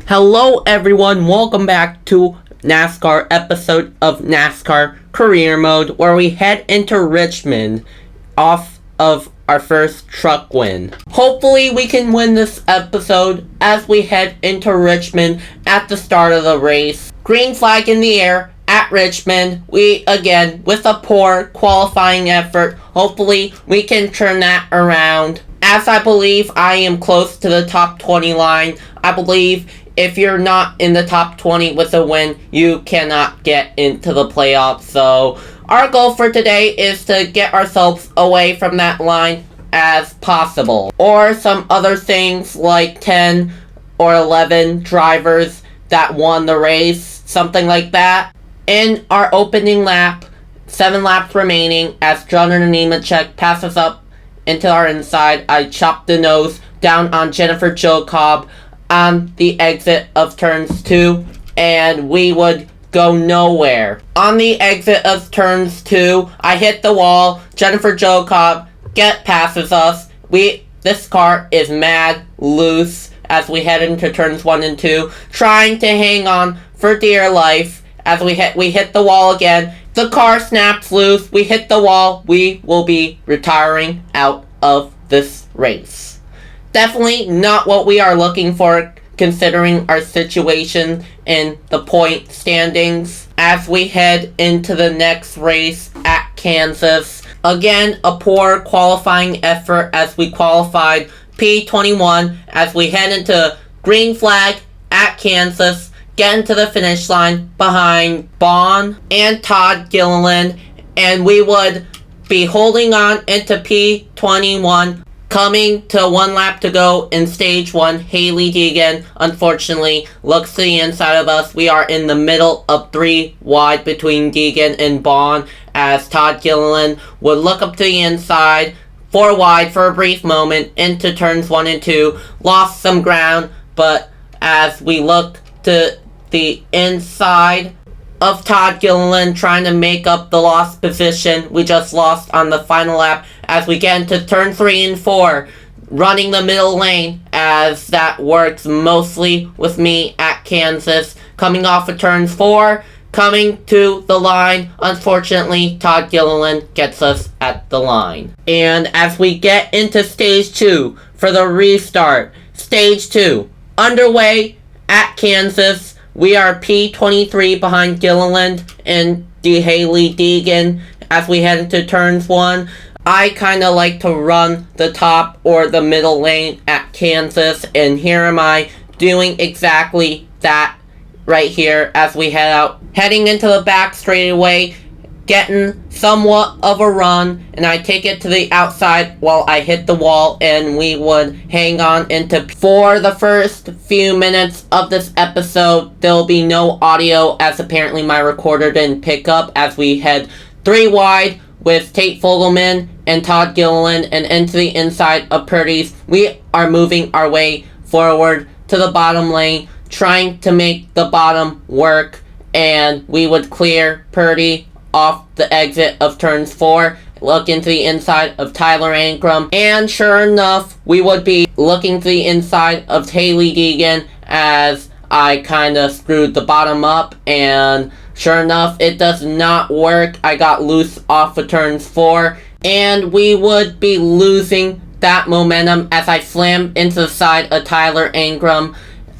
Hello everyone, welcome back to NASCAR episode of NASCAR Career Mode, where we head into Richmond off of our first truck win. Hopefully we can win this episode as we head into Richmond at the start of the race. Green flag in the air at Richmond. We, again, with a poor qualifying effort, hopefully we can turn that around. As I believe I am close to the top 20 line, I believe if you're not in the top 20 with a win, you cannot get into the playoffs. So our goal for today is to get ourselves away from that line as possible. Or some other things like 10 or 11 drivers that won the race, something like that. In our opening lap, 7 laps remaining, as Jonathan Nemechek passes up into our inside, I chopped the nose down on Jennifer Jo Cobb on the exit of turns 2, and we would go nowhere. On the exit of turns 2, I hit the wall. Jennifer Jo Cobb passes us. This car is mad loose as we head into turns 1 and 2, trying to hang on for dear life. As we hit the wall again. The car snaps loose. We hit the wall. We will be retiring out of this race. Definitely not what we are looking for, considering our situation in the point standings. As we head into the next race at Kansas. Again, a poor qualifying effort as we qualified P21 as we head into green flag at Kansas. Get into the finish line behind Vaughn and Todd Gilliland, and we would be holding on into P21. Coming to 1 lap to go in stage 1, Hailie Deegan, unfortunately, looks to the inside of us. We are in the middle of 3 wide between Deegan and Vaughn, as Todd Gilliland would look up to the inside, 4 wide for a brief moment, into turns 1 and 2, lost some ground, but as we look to the inside of Todd Gilliland trying to make up the lost position we just lost on the final lap as we get into turn 3 and 4, running the middle lane as that works mostly with me at Kansas. Coming off of turns 4, coming to the line, unfortunately Todd Gilliland gets us at the line. And as we get into stage 2 for the restart, stage 2 underway at Kansas. We are P23 behind Gilliland and Hailie Deegan as we head into turns 1. I kind of like to run the top or the middle lane at Kansas, and here am I doing exactly that right here as we heading into the back straightaway, getting somewhat of a run, and I take it to the outside while I hit the wall, and we would hang on for the first few minutes of this episode. There will be no audio as apparently my recorder didn't pick up as we head 3 wide with Tate Fogelman and Todd Gilliland and into the inside of Purdy's. We are moving our way forward to the bottom lane, trying to make the bottom work, and we would clear Purdy off the exit of turns 4, look into the inside of Tyler Ankrum, and sure enough, we would be looking to the inside of Hailie Deegan as I kind of screwed the bottom up, and sure enough, it does not work. I got loose off of turns 4, and we would be losing that momentum as I slammed into the side of Tyler Ankrum.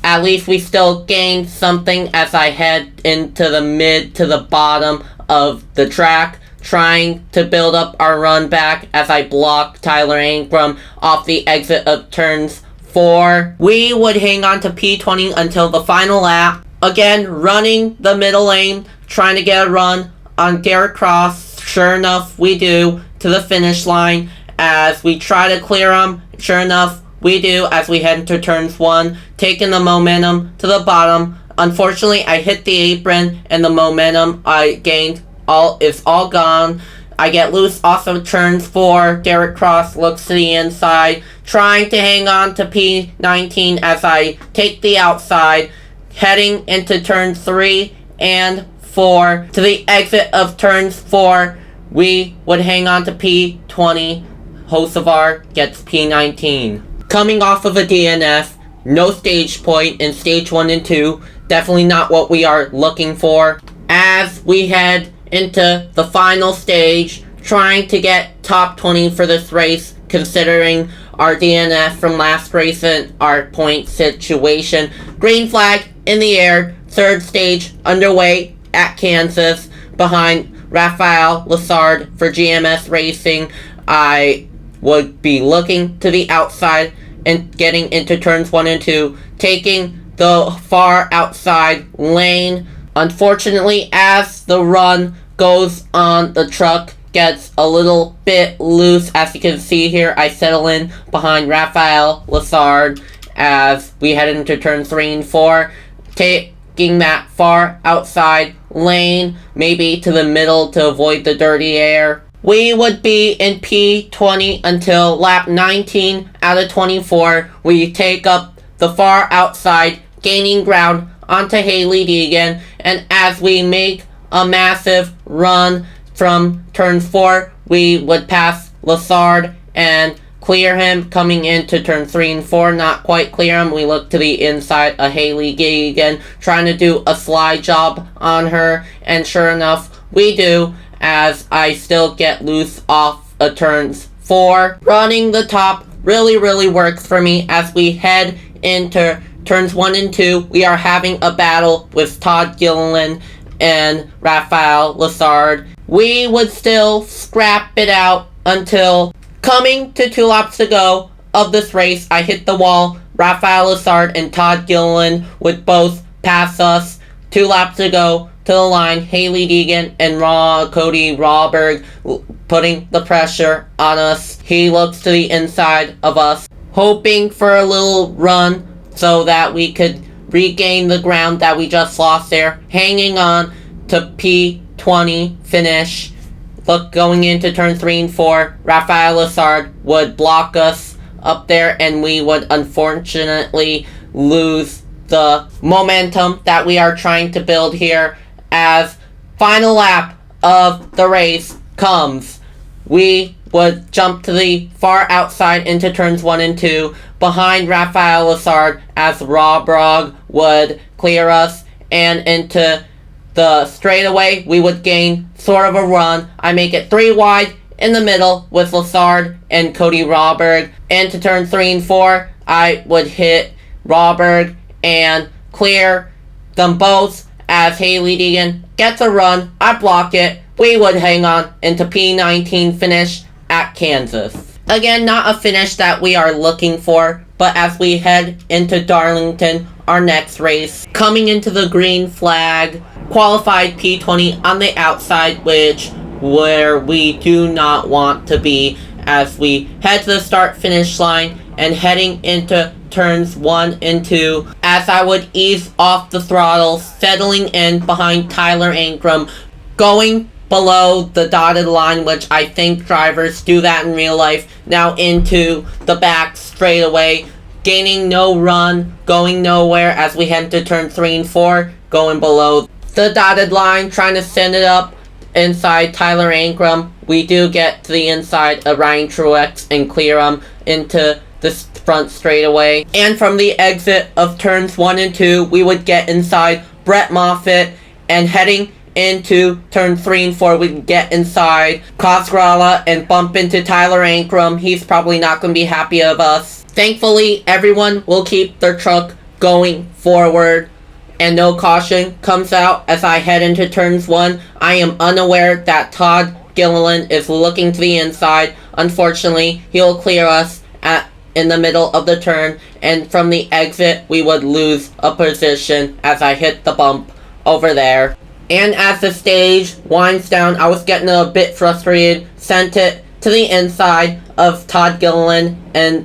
At least we still gained something as I head into the mid to the bottom of the track, trying to build up our run back as I block Tyler Ankrum off the exit of turns 4. We would hang on to P20 until the final lap. Again, running the middle lane, trying to get a run on Garrett Cross. Sure enough, we do, to the finish line as we try to clear him. Sure enough, we do as we head into turns 1, taking the momentum to the bottom. Unfortunately, I hit the apron and the momentum I gained is all gone. I get loose off of turns 4. Derek Cross looks to the inside, trying to hang on to P19 as I take the outside, heading into turn 3 and 4. To the exit of turns 4, we would hang on to P20. Hocevar gets P19. Coming off of a DNF, No stage point in stage 1 and 2. Definitely not what we are looking for. As we head into the final stage, trying to get top 20 for this race, considering our DNF from last race and our point situation. Green flag in the air, third stage underway at Kansas, behind Rafael Lessard for GMS Racing. I would be looking to the outside and getting into turns 1 and 2, taking the far outside lane. Unfortunately, as the run goes on, the truck gets a little bit loose. As you can see here, I settle in behind Rafael Lessard as we head into turn 3 and 4, taking that far outside lane, maybe to the middle to avoid the dirty air. We would be in P20 until lap 19 out of 24. We take up the far outside, gaining ground onto Haley Deegan, and as we make a massive run from turn 4, we would pass Lessard and clear him. Coming into turn 3 and 4, not quite clear him. We look to the inside of Haley Deegan, trying to do a slide job on her, and sure enough, we do, as I still get loose off of turns 4. Running the top really works for me. As we head into turns 1 and 2, we are having a battle with Todd Gilliland and Rafael Lessard. We would still scrap it out until coming to 2 laps to go of this race, I hit the wall. Rafael Lessard and Todd Gilliland would both pass us. 2 laps to go to the line. Haley Deegan and Cody Rawberg putting the pressure on us. He looks to the inside of us, hoping for a little run so that we could regain the ground that we just lost there. Hanging on to P20 finish. Look, going into turn 3 and 4, Rafael Lessard would block us up there, and we would unfortunately lose the momentum that we are trying to build here. As final lap of the race comes, we would jump to the far outside into turns 1 and 2, behind Rafael Lessard, as Rawbrog would clear us, and into the straightaway, we would gain sort of a run. I make it 3 wide in the middle with Lessard and Cody Rawberg. Into turn 3 and 4, I would hit Rawberg and clear them both. As Haley Deegan gets a run, I block it. We would hang on into P19 finish at Kansas. Again, not a finish that we are looking for, but as we head into Darlington, our next race, coming into the green flag, qualified P20 on the outside, where we do not want to be, as we head to the start finish line and heading into turns 1 and 2, as I would ease off the throttle, settling in behind Tyler Ankrum, going below the dotted line, which I think drivers do that in real life, now into the back straightaway, gaining no run, going nowhere as we head to turn 3 and 4, going below the dotted line, trying to send it up inside Tyler Ankrum. We do get to the inside of Ryan Truex and clear him into the front straightaway. And from the exit of turns 1 and 2, we would get inside Brett Moffitt, and heading into turn 3 and 4, we can get inside Cosgrala and bump into Tyler Ankrum. He's probably not going to be happy of us. Thankfully, everyone will keep their truck going forward, and no caution comes out as I head into turns 1. I am unaware that Todd Gilliland is looking to the inside. Unfortunately, he'll clear us in the middle of the turn, and from the exit, we would lose a position as I hit the bump over there. And as the stage winds down, I was getting a bit frustrated, sent it to the inside of Todd Gilliland and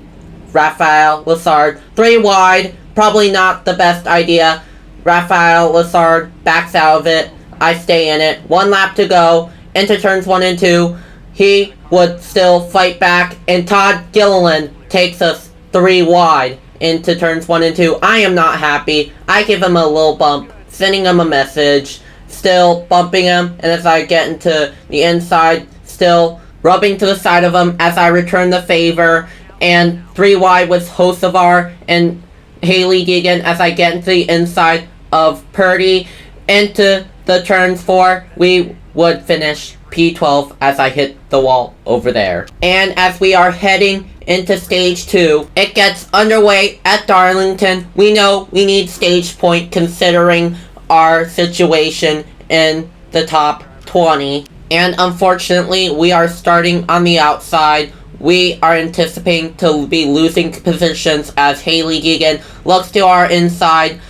Rafael Lessard. 3 wide, probably not the best idea. Rafael Lessard backs out of it. I stay in it. 1 lap to go into turns 1 and 2. He would still fight back, and Todd Gilliland takes us 3 wide into turns 1 and 2. I am not happy. I give him a little bump, sending him a message, still bumping him, and as I get into the inside, still rubbing to the side of him as I return the favor, and 3 wide with Hocevar and Haley Deegan as I get into the inside of Purdy. Into the turns 4, we would finish P12 as I hit the wall over there. And as we are heading into stage 2, it gets underway at Darlington. We know we need stage point considering our situation in the top 20. And unfortunately, we are starting on the outside. We are anticipating to be losing positions as Haley Deegan looks to our inside.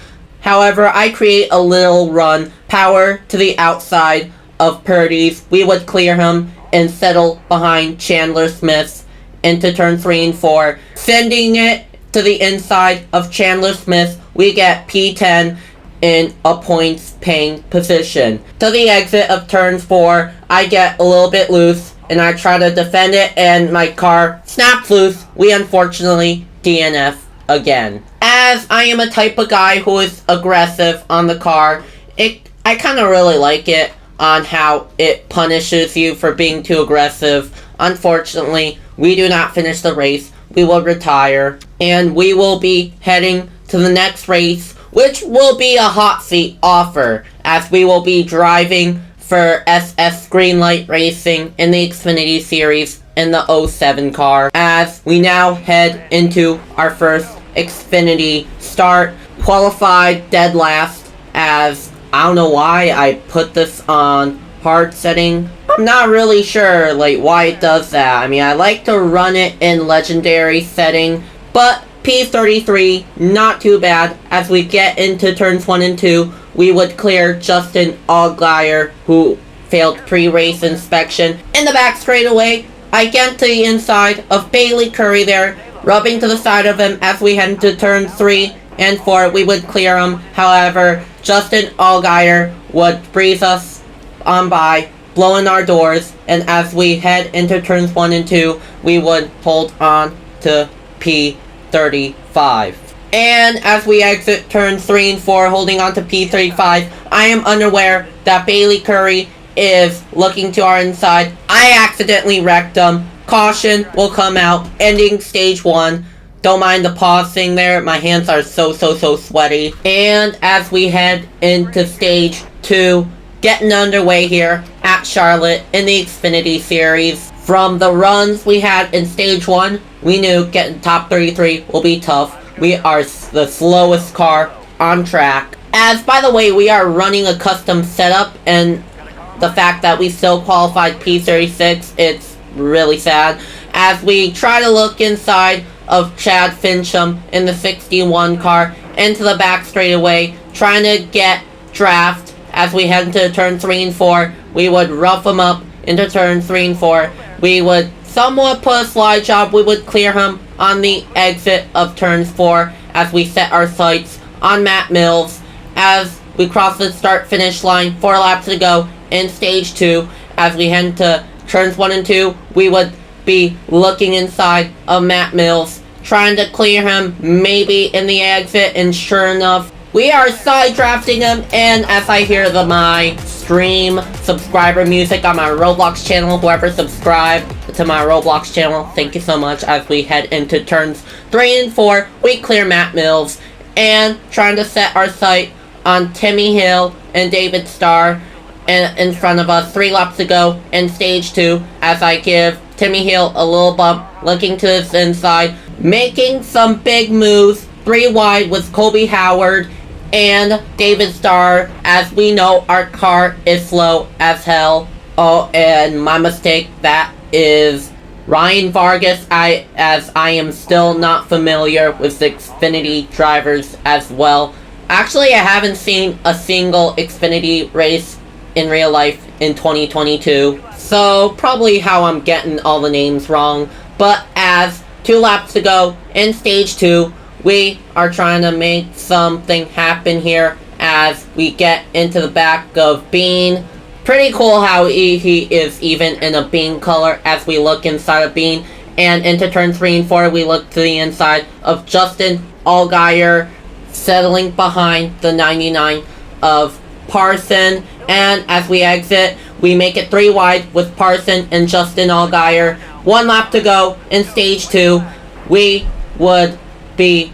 However, I create a little run, power to the outside of Purdy's. We would clear him and settle behind Chandler Smith into turn 3 and 4. Sending it to the inside of Chandler Smith, we get P10 in a points paying position. To the exit of turn 4, I get a little bit loose and I try to defend it and my car snaps loose. We unfortunately DNF again. As I am a type of guy who is aggressive on the car, I kind of really like it on how it punishes you for being too aggressive. Unfortunately, we do not finish the race. We will retire and we will be heading to the next race, which will be a hot seat offer as we will be driving for SS Greenlight Racing in the Xfinity Series in the 07 car, as we now head into our first Xfinity start. Qualified dead last, as I don't know why I put this on hard setting. I'm not really sure why it does that. I mean, I like to run it in legendary setting, but P33, not too bad. As we get into turns 1 and 2, we would clear Justin Allgaier, who failed pre-race inspection. In the back straightaway, I get to the inside of Bailey Curry there, rubbing to the side of him as we head into turns 3 and 4. We would clear him. However, Justin Allgaier would breeze us on by, blowing our doors, and as we head into turns 1 and 2, we would hold on to P35. And as we exit turns 3 and 4, holding on to P35, I am unaware that Bailey Curry is looking to our inside. I accidentally wrecked him. Caution will come out, ending stage 1. Don't mind the pausing there. My hands are so sweaty. And as we head into stage 2, getting underway here at Charlotte in the Xfinity Series. From the runs we had in stage 1, we knew getting top 33 will be tough. We are the slowest car on track. As, by the way, we are running a custom setup, and the fact that we still qualified P36, it's really sad. As we try to look inside of Chad Fincham in the 61 car, into the back straightaway, trying to get draft. As we head into turn 3 and 4, we would rough him up into turn 3 and 4. We would somewhat put a slide job. We would clear him on the exit of turns 4 as we set our sights on Matt Mills. As we cross the start finish line, 4 laps to go in stage 2. As we head into turns 1 and 2, we would be looking inside of Matt Mills, trying to clear him maybe in the exit, and sure enough, we are side drafting him. And as I hear my stream subscriber music on my Roblox channel, whoever subscribed to my Roblox channel, thank you so much. As we head into turns 3 and 4, we clear Matt Mills and trying to set our sight on Timmy Hill and David Starr in front of us. 3 laps to go in stage 2 as I give Timmy Hill a little bump, looking to his inside, making some big moves. 3 wide with Colby Howard and David Starr. As we know, our car is slow as hell. Oh, and my mistake, that is Ryan Vargas. As I am still not familiar with Xfinity drivers as well. Actually, I haven't seen a single Xfinity race in real life in 2022. So, probably how I'm getting all the names wrong. But as 2 laps to go in stage 2, we are trying to make something happen here as we get into the back of Bean. Pretty cool how he is even in a Bean color as we look inside of Bean. And into turn 3 and 4, we look to the inside of Justin Allgaier, settling behind the 99 of Parson. And as we exit, we make it 3 wide with Parson and Justin Allgaier. 1 lap to go in stage 2. We would be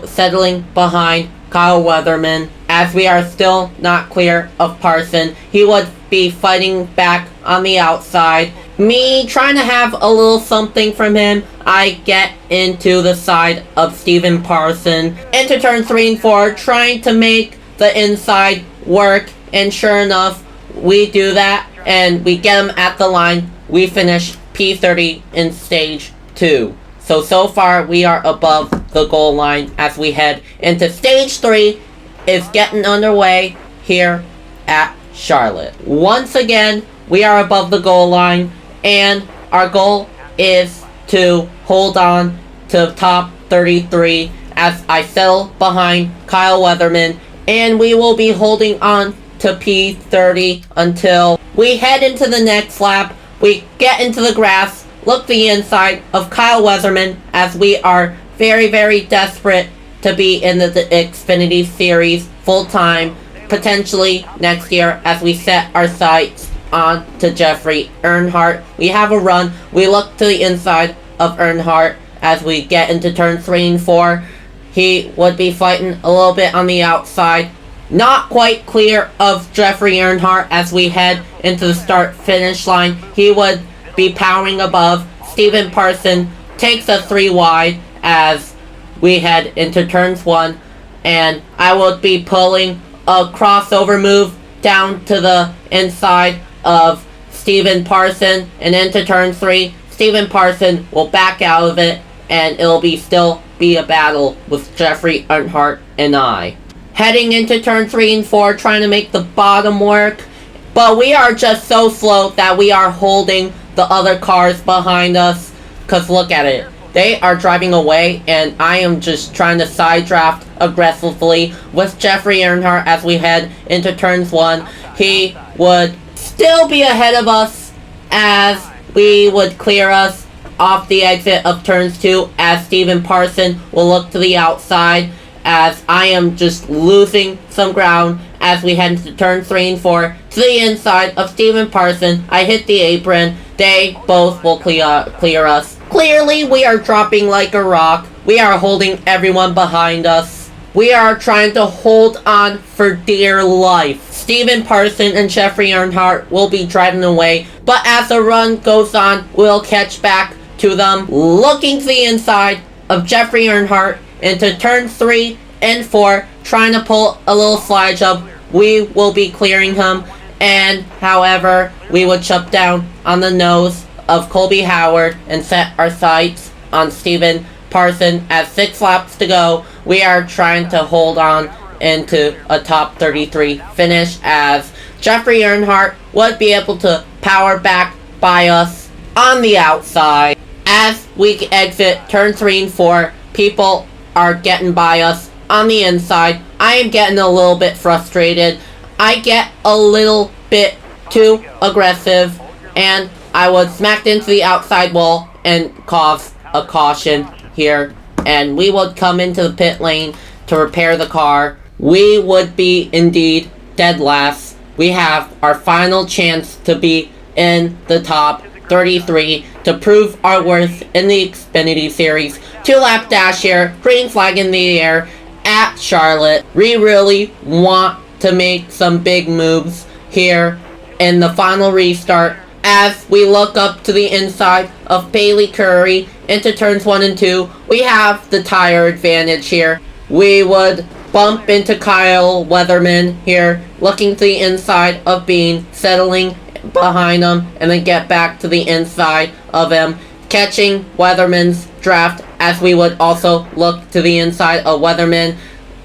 settling behind Kyle Weatherman. As we are still not clear of Parson, he would be fighting back on the outside. Me trying to have a little something from him, I get into the side of Steven Parson. Into turn 3 and 4, trying to make the inside work, and sure enough, we do that, and we get him at the line. We finish P30 in stage 2. So far, we are above the goal line as we head into stage 3 is getting underway here at Charlotte. Once again, we are above the goal line, and our goal is to hold on to top 33 as I settle behind Kyle Weatherman, and we will be holding on to P30 until we head into the next lap. We get into the grass, look the inside of Kyle Weatherman as we are very, very desperate to be in the Xfinity Series full time, potentially next year, as we set our sights on to Jeffrey Earnhardt. We have a run. We look to the inside of Earnhardt as we get into turn 3 and 4. He would be fighting a little bit on the outside. Not quite clear of Jeffrey Earnhardt as we head into the start-finish line. He would be powering above. Steven Parson takes us 3 wide as we head into turns 1. And I will be pulling a crossover move down to the inside of Steven Parson and into turn 3. Steven Parson will back out of it, and it'll still be a battle with Jeffrey Earnhardt and I. Heading into turn 3 and 4, trying to make the bottom work, but we are just so slow that we are holding the other cars behind us, because look at it. They are driving away, and I am just trying to side draft aggressively with Jeffrey Earnhardt as we head into turns 1. He would still be ahead of us as we would clear us off the exit of turns 2 as Steven Parson will look to the outside as I am just losing some ground as we head into turn 3 and 4 to the inside of Steven Parson. I hit the apron. They both will clear us. Clearly, we are dropping like a rock. We are holding everyone behind us. We are trying to hold on for dear life. Steven Parson and Jeffrey Earnhardt will be driving away, but as the run goes on, we'll catch back to them. Looking to the inside of Jeffrey Earnhardt into turn 3 and 4, trying to pull a little slide jump. We will be clearing him, and however, we would shut down on the nose of Colby Howard and set our sights on Steven Parson. At 6 laps to go, we are trying to hold on into a top 33 finish as Jeffrey Earnhardt would be able to power back by us on the outside. As we exit turn 3 and 4, people are getting by us on the inside. I am getting a little bit frustrated. I get a little bit too aggressive, and I was smacked into the outside wall and cause a caution here, and we would come into the pit lane to repair the car. We would be indeed dead last. We have our final chance to be in the top 33 to prove our worth in the Xfinity Series. 2-lap dash here, green flag in the air at Charlotte. We really want to make some big moves here in the final restart as we look up to the inside of Bailey Curry into turns 1 and 2. We have the tire advantage here. We would bump into Kyle Weatherman here, looking to the inside of Bean, settling behind him, and then get back to the inside of him, catching Weatherman's draft as we would also look to the inside of Weatherman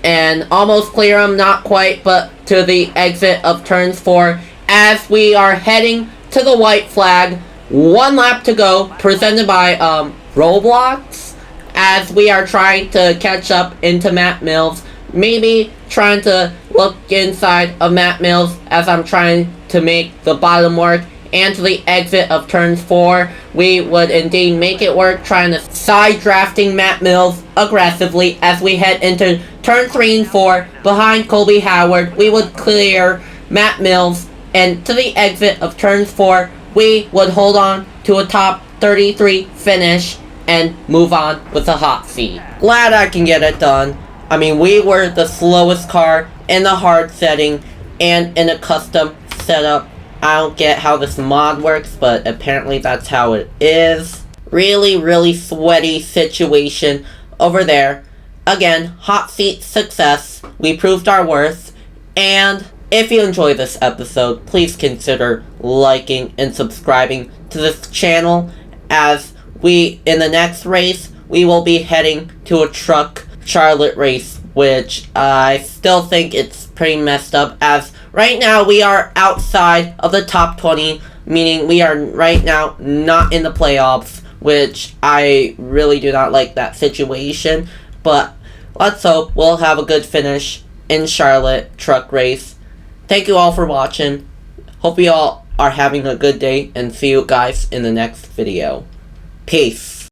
and almost clear him, not quite, but to the exit of turns 4 as we are heading to the white flag. 1 lap to go, presented by Roblox, as we are trying to catch up into Matt Mills. Maybe trying to look inside of Matt Mills as I'm trying to make the bottom work, and to the exit of turns 4, we would indeed make it work, trying to side drafting Matt Mills aggressively as we head into turn 3 and 4 behind Colby Howard. We would clear Matt Mills, and to the exit of turns 4, we would hold on to a top 33 finish and move on with the hot seat. Glad I can get it done. I mean, we were the slowest car in the hard setting and in a custom setup. I don't get how this mod works, but apparently that's how it is. Really sweaty situation over there. Again, hot seat success. We proved our worth. And if you enjoy this episode, please consider liking and subscribing to this channel, as in the next race, we will be heading to a truck Charlotte race, which I still think it's pretty messed up, as right now we are outside of the top 20, meaning we are right now not in the playoffs, which I really do not like that situation. But let's hope we'll have a good finish in Charlotte truck race. Thank you all for watching. Hope you all are having a good day, and see you guys in the next video. Peace.